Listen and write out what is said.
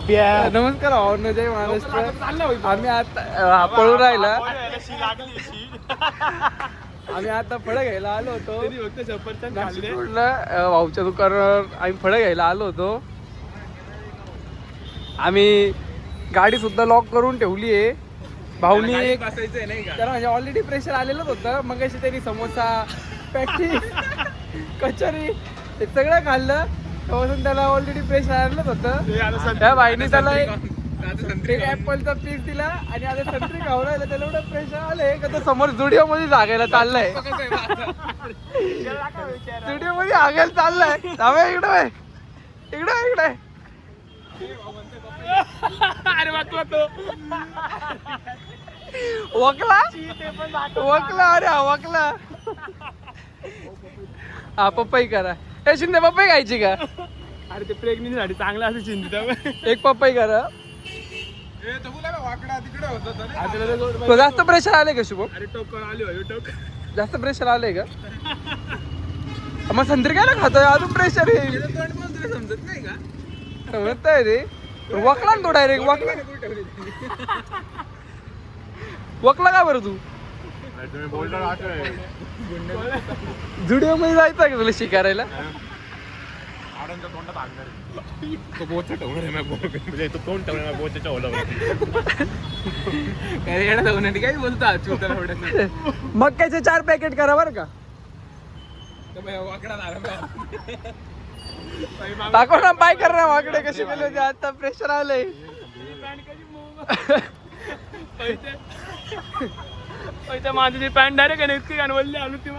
नमस्कार भावना, जय महाराष्ट्र. आम्ही आता पळून राहिला. आम्ही आता फळं घ्यायला आलो होतो नाशिकला. भाऊच्या दुकानावर आम्ही फळं घ्यायला आलो होतो. आम्ही गाडी सुद्धा लॉक करून ठेवली आहे. भाऊनी त्याला म्हणजे ऑलरेडी प्रेशर आलेलंच होतं. मग अशी त्यांनी समोसा, पॅटीस, कचोरी हे सगळं खाल्लं. तेव्हापासून त्याला ऑलरेडी प्रेशर आलेलंच होतं. त्या बाईने त्याला एक ऍपलचा पीस दिला आणि आता संत्री खाऊ राहिला. त्याला एवढं प्रेशर आलंय का तो समोर जुडिओ मध्ये जागायला चाललाय. जुडिओ मध्ये आगायला चाललाय. इकडे इकडे इकडे. अरे वाकला तो, वकला वकला. अरे वकला. हा पपई करा. हे शिंदे पपई खायची का? अरे ते प्रेग्नेंसी साठी चांगलं असं चिंतित. एक पपई करा. तो जास्त प्रेशर आले का शुभम? अरे टोकन आली. जास्त प्रेशर आलंय का? मग संत्री काय ना खातोय अजून प्रेशर येईल. समजत नाही का? समजत आहे रे. वकला ना तो डायरेक्ट. वकला वकला का बरं तू? जुडिओ मध्ये जायचं का तुला शिकारायला? काय बोलतो मक्याचे 4 पॅकेट करा बरं का. दाखव ना पाय कर ना वाकडे कसे केले होते. आता प्रेशर आलंय. माझी पॅन्ट डायरेक्ट इतकी गाणवल्ली आलो ती.